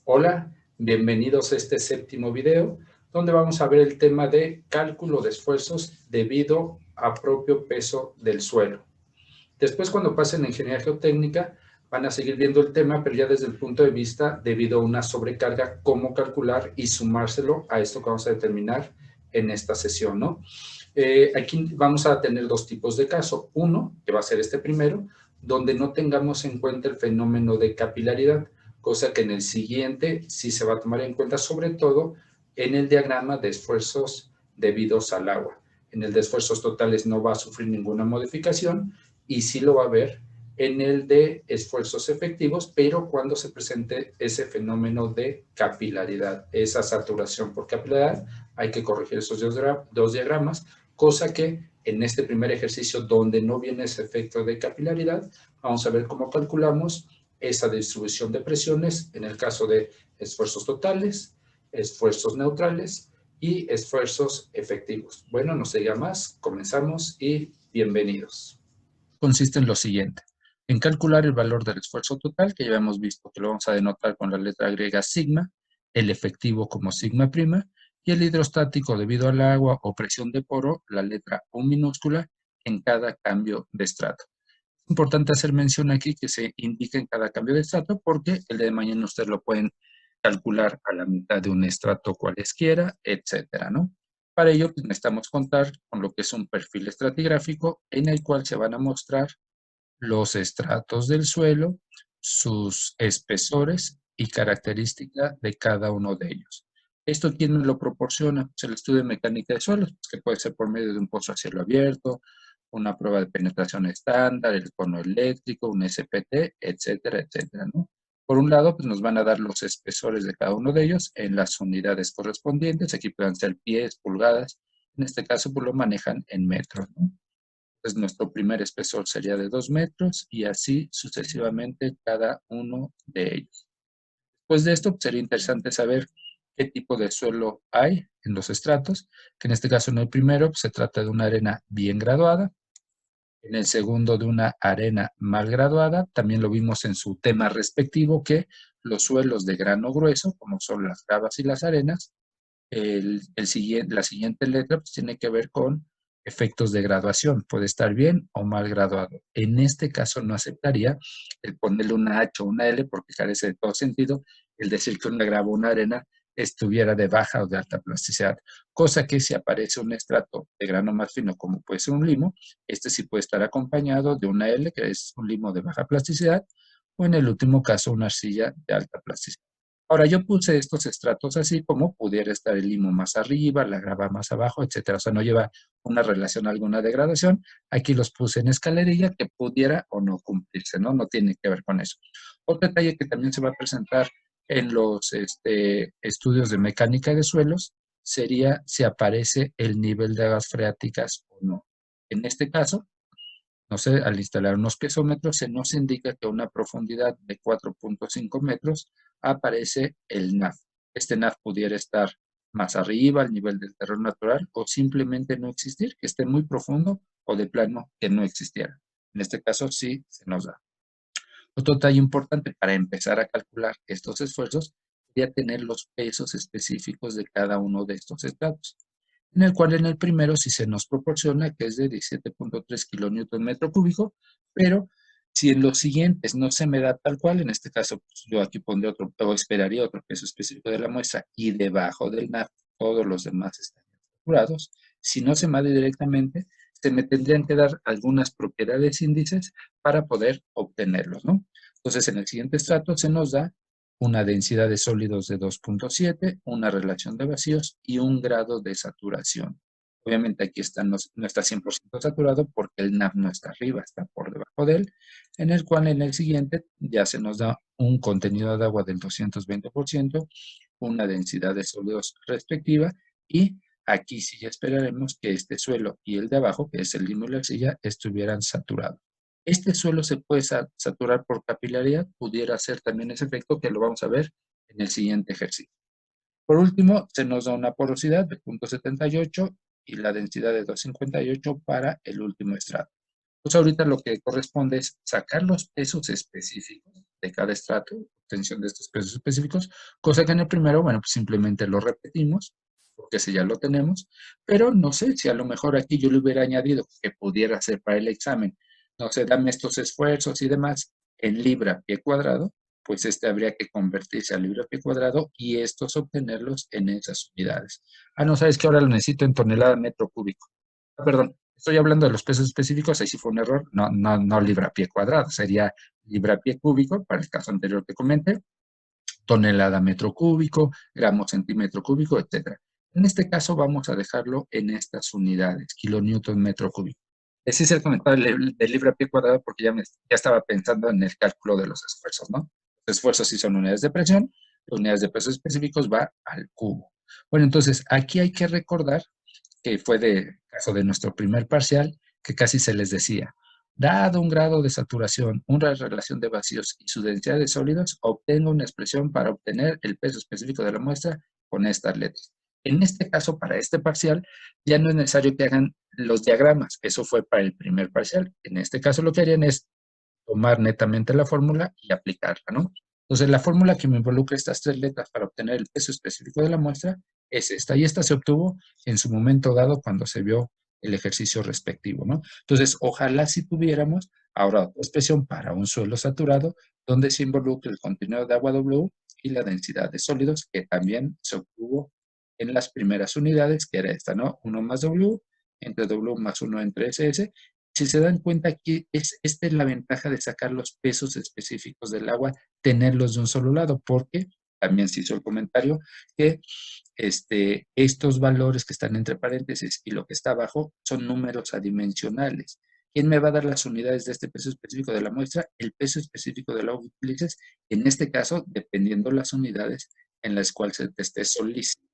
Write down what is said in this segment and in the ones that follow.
Hola, bienvenidos a este séptimo video, donde vamos a ver el tema de cálculo de esfuerzos debido a propio peso del suelo. Después, cuando pasen a ingeniería geotécnica, van a seguir viendo el tema, pero ya desde el punto de vista debido a una sobrecarga, cómo calcular y sumárselo a esto que vamos a determinar en esta sesión, ¿no? Aquí vamos a tener dos tipos de caso. Uno, que va a ser este primero, donde no tengamos en cuenta el fenómeno de capilaridad, cosa que en el siguiente sí se va a tomar en cuenta, sobre todo en el diagrama de esfuerzos debidos al agua. En el de esfuerzos totales no va a sufrir ninguna modificación y sí lo va a ver en el de esfuerzos efectivos, pero cuando se presente ese fenómeno de capilaridad, esa saturación por capilaridad, hay que corregir esos dos diagramas, cosa que en este primer ejercicio donde no viene ese efecto de capilaridad, vamos a ver cómo calculamos esa distribución de presiones en el caso de esfuerzos totales, esfuerzos neutrales y esfuerzos efectivos. Bueno, no se diga más, comenzamos y bienvenidos. Consiste en lo siguiente: en calcular el valor del esfuerzo total, que ya hemos visto que lo vamos a denotar con la letra griega sigma, el efectivo como sigma prima, y el hidrostático debido al agua o presión de poro, la letra U minúscula, en cada cambio de estrato. Es importante hacer mención aquí que se indica en cada cambio de estrato porque el de mañana ustedes lo pueden calcular a la mitad de un estrato cualesquiera, etcétera, ¿no? Para ello, pues, necesitamos contar con lo que es un perfil estratigráfico en el cual se van a mostrar los estratos del suelo, sus espesores y características de cada uno de ellos. ¿Esto quién nos lo proporciona? Pues el estudio de mecánica de suelos, que puede ser por medio de un pozo a cielo abierto, una prueba de penetración estándar, el cono eléctrico, un SPT, etcétera, etcétera, ¿no? Por un lado, pues nos van a dar los espesores de cada uno de ellos en las unidades correspondientes. Aquí pueden ser pies, pulgadas. En este caso, pues lo manejan en metros, ¿no? Entonces, nuestro primer espesor sería de 2 metros y así sucesivamente cada uno de ellos. Después de esto, pues, sería interesante saber qué tipo de suelo hay en los estratos, que en este caso en el primero pues, se trata de una arena bien graduada, en el segundo de una arena mal graduada. También lo vimos en su tema respectivo, que los suelos de grano grueso, como son las gravas y las arenas, la siguiente letra pues, tiene que ver con efectos de graduación. Puede estar bien o mal graduado. En este caso no aceptaría el ponerle una H o una L porque carece de todo sentido el decir que una grava o una arena estuviera de baja o de alta plasticidad. Cosa que si aparece un estrato de grano más fino como puede ser un limo, este sí puede estar acompañado de una L, que es un limo de baja plasticidad, o en el último caso una arcilla de alta plasticidad. Ahora, yo puse estos estratos así como pudiera estar el limo más arriba, la grava más abajo, etcétera. O sea, no lleva una relación alguna de gradación. Aquí los puse en escalerilla que pudiera o no cumplirse, ¿no? No tiene que ver con eso. Otro detalle que también se va a presentar en los estudios de mecánica de suelos sería si aparece el nivel de aguas freáticas o no. En este caso, no sé, al instalar unos piezómetros se nos indica que a una profundidad de 4.5 metros aparece el NAF. Este NAF pudiera estar más arriba, al nivel del terreno natural, o simplemente no existir, que esté muy profundo, o de plano que no existiera. En este caso sí se nos da. Otro detalle importante para empezar a calcular estos esfuerzos sería tener los pesos específicos de cada uno de estos estratos, en el cual en el primero sí se nos proporciona que es de 17.3 kilonewton metro cúbico, pero si en los siguientes no se me da tal cual, en este caso pues, yo aquí pondré otro, o esperaría otro peso específico de la muestra, y debajo del NAF todos los demás están saturados. Si no se me da directamente, se me tendrían que dar algunas propiedades índices para poder obtenerlos, ¿no? Entonces, en el siguiente estrato se nos da una densidad de sólidos de 2.7, una relación de vacíos y un grado de saturación. Obviamente aquí no está 100% saturado porque el NAF no está arriba, está por debajo de él, en el cual en el siguiente ya se nos da un contenido de agua del 220%, una densidad de sólidos respectiva, y aquí sí ya esperaremos que este suelo y el de abajo, que es el limo y la arcilla, estuvieran saturados. Este suelo se puede saturar por capilaridad, pudiera ser también ese efecto que lo vamos a ver en el siguiente ejercicio. Por último, se nos da una porosidad de 0.78 y la densidad de 258 para el último estrato. Pues ahorita lo que corresponde es sacar los pesos específicos de cada estrato, obtención de estos pesos específicos, cosa que en el primero, bueno, pues simplemente lo repetimos, porque ese ya lo tenemos, pero no sé si a lo mejor aquí yo le hubiera añadido que pudiera ser para el examen, no sé, dame estos esfuerzos y demás en libra pie cuadrado, pues habría que convertirse a libra pie cuadrado y estos obtenerlos en esas unidades. Ah, no, sabes que ahora lo necesito en tonelada metro cúbico. Ah, perdón, estoy hablando de los pesos específicos, ahí sí fue un error, no libra pie cuadrado, sería libra pie cúbico, para el caso anterior que comenté, tonelada metro cúbico, gramo centímetro cúbico, etcétera. En este caso vamos a dejarlo en estas unidades, kilonewton metro cúbico. Ese es el comentario de libra pie cuadrado porque ya estaba pensando en el cálculo de los esfuerzos, ¿no? Los esfuerzos sí son unidades de presión, las unidades de pesos específicos va al cubo. Bueno, entonces aquí hay que recordar que fue de caso de nuestro primer parcial, que casi se les decía, dado un grado de saturación, una relación de vacíos y su densidad de sólidos, obtenga una expresión para obtener el peso específico de la muestra con estas letras. En este caso, para este parcial, ya no es necesario que hagan los diagramas. Eso fue para el primer parcial. En este caso, lo que harían es tomar netamente la fórmula y aplicarla, ¿no? Entonces, la fórmula que me involucra estas tres letras para obtener el peso específico de la muestra es esta. Y esta se obtuvo en su momento dado cuando se vio el ejercicio respectivo, ¿no? Entonces, ojalá si tuviéramos ahora otra expresión para un suelo saturado donde se involucre el contenido de agua W y la densidad de sólidos, que también se obtuvo en las primeras unidades, que era esta, ¿no? 1 más W entre W más 1 entre SS. Si se dan cuenta aquí, esta es la ventaja de sacar los pesos específicos del agua, tenerlos de un solo lado, porque también se hizo el comentario que estos valores que están entre paréntesis y lo que está abajo son números adimensionales. ¿Quién me va a dar las unidades de este peso específico de la muestra? El peso específico del agua que utilices, en este caso, dependiendo las unidades en las cuales se te esté solicitando.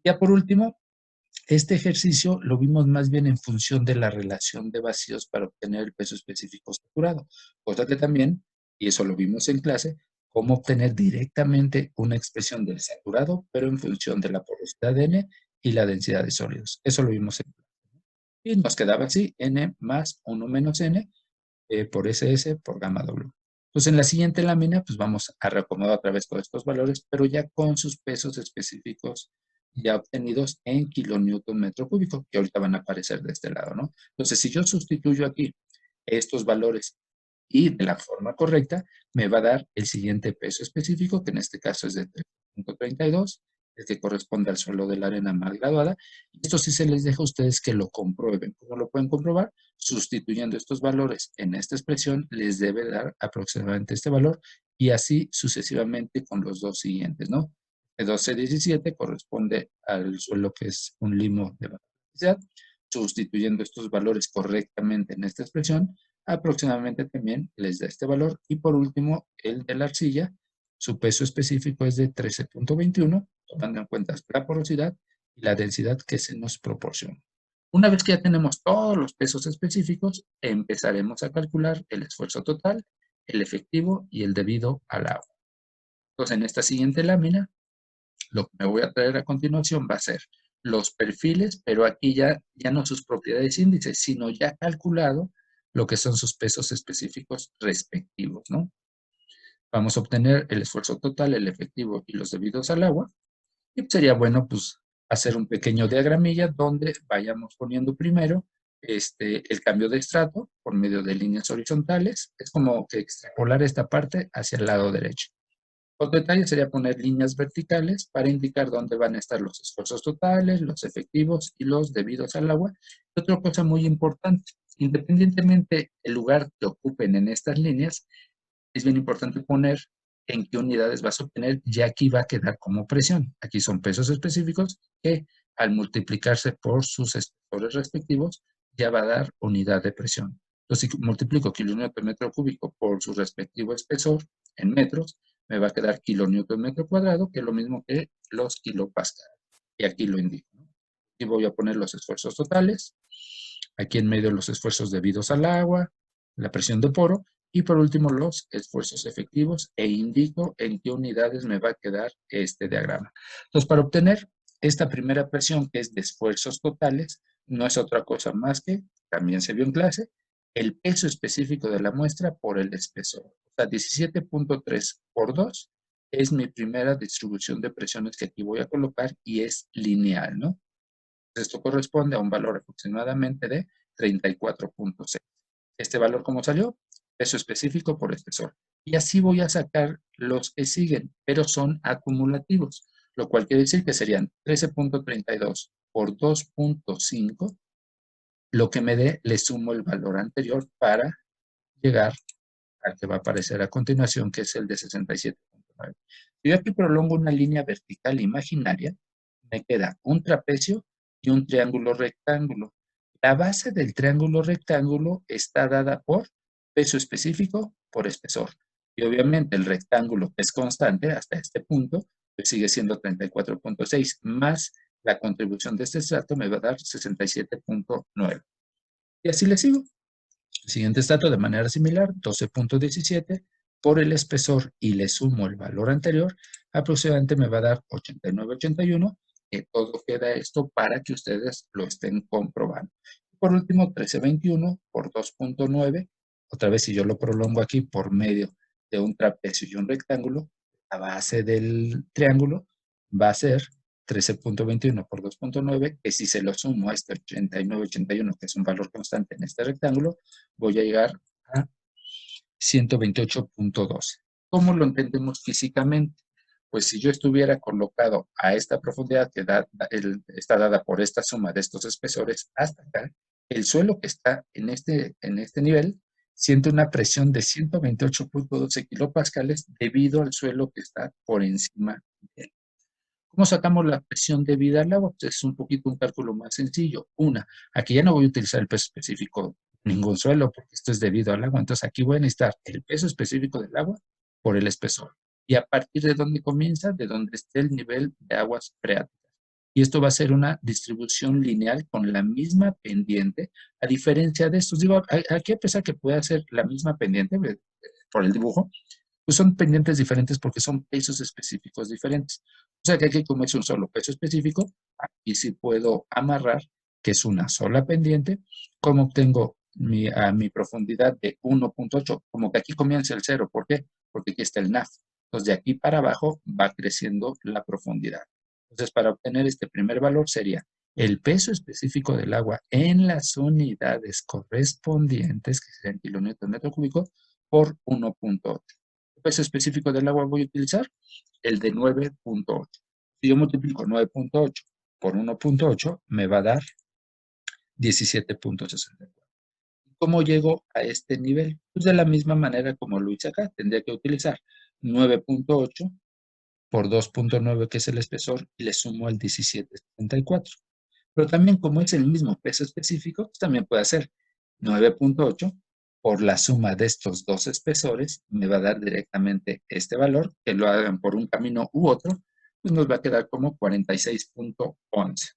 Ya por último, este ejercicio lo vimos más bien en función de la relación de vacíos para obtener el peso específico saturado. Cosa que también, y eso lo vimos en clase, cómo obtener directamente una expresión del saturado, pero en función de la porosidad de N y la densidad de sólidos. Eso lo vimos en clase. Y nos quedaba así, N más 1 menos N por SS por gamma W. Entonces, en la siguiente lámina, pues vamos a reacomodar otra vez todos estos valores, pero ya con sus pesos específicos ya obtenidos en kilonewton metro cúbico, que ahorita van a aparecer de este lado, ¿no? Entonces, si yo sustituyo aquí estos valores y de la forma correcta, me va a dar el siguiente peso específico, que en este caso es de 3.32, el que corresponde al suelo de la arena mal graduada. Esto sí se les deja a ustedes que lo comprueben. ¿Cómo lo pueden comprobar? Sustituyendo estos valores en esta expresión, les debe dar aproximadamente este valor y así sucesivamente con los dos siguientes, ¿no? El 1217 corresponde al suelo que es un limo de baja densidad. Sustituyendo estos valores correctamente en esta expresión, aproximadamente también les da este valor. Y por último, el de la arcilla, su peso específico es de 13.21, tomando en cuenta la porosidad y la densidad que se nos proporciona. Una vez que ya tenemos todos los pesos específicos, empezaremos a calcular el esfuerzo total, el efectivo y el debido al agua. Entonces, en esta siguiente lámina, lo que me voy a traer a continuación va a ser los perfiles, pero aquí ya no sus propiedades índices, sino ya calculado lo que son sus pesos específicos respectivos, ¿no? Vamos a obtener el esfuerzo total, el efectivo y los debidos al agua. Y sería bueno, pues, hacer un pequeño diagramilla donde vayamos poniendo primero el cambio de estrato por medio de líneas horizontales. Es como que extrapolar esta parte hacia el lado derecho. Otro detalle sería poner líneas verticales para indicar dónde van a estar los esfuerzos totales, los efectivos y los debidos al agua. Y otra cosa muy importante, independientemente del lugar que ocupen en estas líneas, es bien importante poner en qué unidades vas a obtener, ya aquí va a quedar como presión. Aquí son pesos específicos que al multiplicarse por sus espesores respectivos, ya va a dar unidad de presión. Entonces, si multiplico kilonewton metro cúbico por su respectivo espesor en metros, me va a quedar kilonewton metro cuadrado, que es lo mismo que los kilopascales. Y aquí lo indico, ¿no? Aquí voy a poner los esfuerzos totales, aquí en medio los esfuerzos debidos al agua, la presión de poro, y por último los esfuerzos efectivos e indico en qué unidades me va a quedar este diagrama. Entonces, para obtener esta primera presión que es de esfuerzos totales, no es otra cosa más que, también se vio en clase, el peso específico de la muestra por el espesor. O sea, 17.3 por 2 es mi primera distribución de presiones que aquí voy a colocar y es lineal, ¿no? Esto corresponde a un valor aproximadamente de 34.6. Este valor, ¿cómo salió? Peso específico por espesor. Y así voy a sacar los que siguen, pero son acumulativos, lo cual quiere decir que serían 13.32 por 2.5, lo que me dé, le sumo el valor anterior para llegar al que va a aparecer a continuación, que es el de 67.9. Si yo aquí prolongo una línea vertical imaginaria, me queda un trapecio y un triángulo rectángulo. La base del triángulo rectángulo está dada por peso específico por espesor. Y obviamente el rectángulo, que es constante hasta este punto, pues sigue siendo 34.6, más la contribución de este estrato me va a dar 67.9. Y así le sigo. El siguiente estrato de manera similar, 12.17 por el espesor y le sumo el valor anterior, aproximadamente me va a dar 89.81, que todo queda esto para que ustedes lo estén comprobando. Por último, 13.21 por 2.9, otra vez si yo lo prolongo aquí por medio de un trapecio y un rectángulo, la base del triángulo va a ser 13.21 por 2.9, que si se lo sumo a este 89.81, que es un valor constante en este rectángulo, voy a llegar a 128.12. ¿Cómo lo entendemos físicamente? Pues si yo estuviera colocado a esta profundidad que está dada por esta suma de estos espesores hasta acá, el suelo que está en este nivel siente una presión de 128.12 kilopascales debido al suelo que está por encima de él. ¿Cómo sacamos la presión debida al agua? Pues es un poquito un cálculo más sencillo. Aquí ya no voy a utilizar el peso específico de ningún suelo porque esto es debido al agua. Entonces aquí voy a necesitar el peso específico del agua por el espesor. ¿Y a partir de dónde comienza? De donde esté el nivel de aguas freáticas. Y esto va a ser una distribución lineal con la misma pendiente, a diferencia de estos. Digo, aquí a pesar que pueda ser la misma pendiente por el dibujo, pues son pendientes diferentes porque son pesos específicos diferentes. O sea que aquí, como es un solo peso específico, aquí sí puedo amarrar que es una sola pendiente. Como obtengo a mi profundidad de 1.8, como que aquí comienza el cero. ¿Por qué? Porque aquí está el NAF. Entonces, de aquí para abajo va creciendo la profundidad. Entonces, para obtener este primer valor sería el peso específico del agua en las unidades correspondientes, que serían kilonewton metro cúbico, por 1.8. ¿Qué peso específico del agua voy a utilizar? El de 9.8. Si yo multiplico 9.8 por 1.8, me va a dar 17.64. ¿Cómo llego a este nivel? Pues de la misma manera como lo hice acá. Tendría que utilizar 9.8 por 2.9, que es el espesor, y le sumo el 17.74. Pero también como es el mismo peso específico, pues también puede hacer 9.8 por la suma de estos dos espesores, me va a dar directamente este valor, que lo hagan por un camino u otro, pues nos va a quedar como 46.11.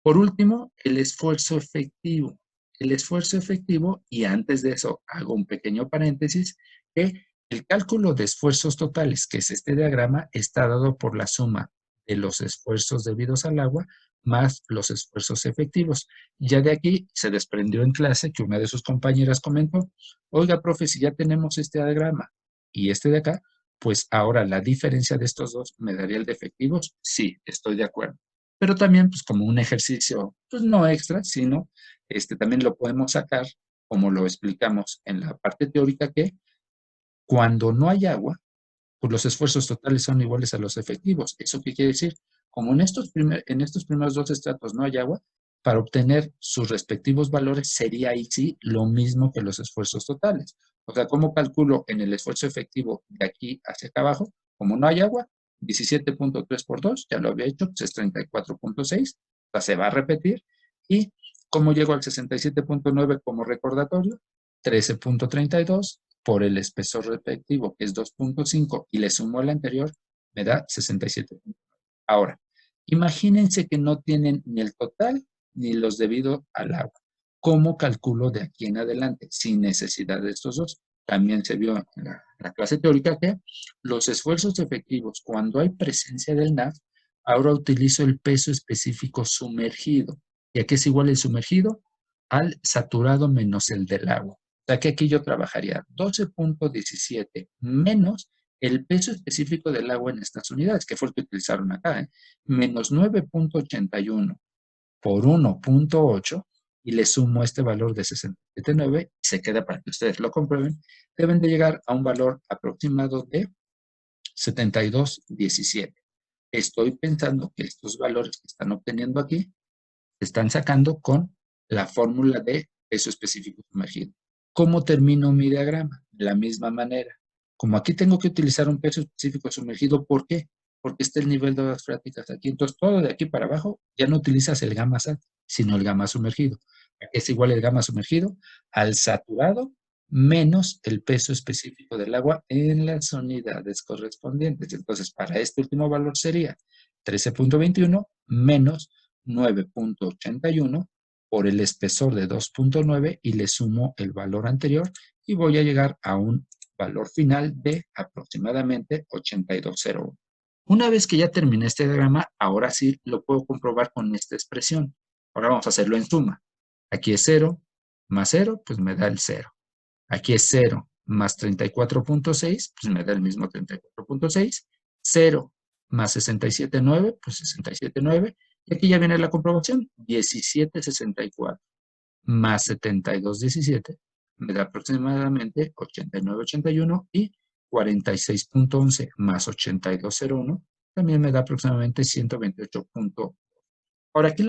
Por último, el esfuerzo efectivo. El esfuerzo efectivo, y antes de eso hago un pequeño paréntesis, que el cálculo de esfuerzos totales, que es este diagrama, está dado por la suma de los esfuerzos debidos al agua más los esfuerzos efectivos. Ya de aquí se desprendió en clase que una de sus compañeras comentó, oiga, profe, si ya tenemos este diagrama y este de acá, pues ahora la diferencia de estos dos me daría el de efectivos. Sí, estoy de acuerdo. Pero también, pues como un ejercicio, pues no extra, sino también lo podemos sacar, como lo explicamos en la parte teórica, que cuando no hay agua, pues los esfuerzos totales son iguales a los efectivos. ¿Eso qué quiere decir? Como en estos primeros dos estratos no hay agua, para obtener sus respectivos valores sería ahí sí lo mismo que los esfuerzos totales. O sea, ¿cómo calculo en el esfuerzo efectivo de aquí hacia acá abajo? Como no hay agua, 17.3 por 2, ya lo había hecho, pues es 34.6, o sea, se va a repetir. ¿Y cómo llego al 67.9 como recordatorio? 13.32 por el espesor respectivo, que es 2.5, y le sumo el anterior, me da 67. Ahora, imagínense que no tienen ni el total ni los debido al agua. ¿Cómo calculo de aquí en adelante? Sin necesidad de estos dos. También se vio en la clase teórica que los esfuerzos efectivos, cuando hay presencia del NAF, ahora utilizo el peso específico sumergido. ¿Y a qué es igual el sumergido? al saturado menos el del agua. O sea que aquí yo trabajaría 12.17 menos el peso específico del agua en estas unidades, que fue el que utilizaron acá, menos 9.81 por 1.8 y le sumo este valor de 67.9 y se queda para que ustedes lo comprueben, deben de llegar a un valor aproximado de 72.17. Estoy pensando que estos valores que están obteniendo aquí se están sacando con la fórmula de peso específico sumergido. ¿Cómo termino mi diagrama? De la misma manera. Como aquí tengo que utilizar un peso específico sumergido, ¿por qué? Porque está el nivel de aguas freáticas aquí. Entonces, todo de aquí para abajo ya no utilizas el gamma sat, sino el gamma sumergido. Es igual el gamma sumergido al saturado menos el peso específico del agua en las unidades correspondientes. Entonces, para este último valor sería 13.21 menos 9.81 por el espesor de 2.9 y le sumo el valor anterior y voy a llegar a un valor final de aproximadamente 82.01. Una vez que ya terminé este diagrama, ahora sí lo puedo comprobar con esta expresión. Ahora vamos a hacerlo en suma. Aquí es 0 más 0, pues me da el 0. Aquí es 0 más 34.6, pues me da el mismo 34.6. 0 más 67.9, pues 67.9. Y aquí ya viene la comprobación. 17.64 más 72.17 me da aproximadamente 89.81 y 46.11 más 82.01 también me da aproximadamente 128.1. Ahora aquí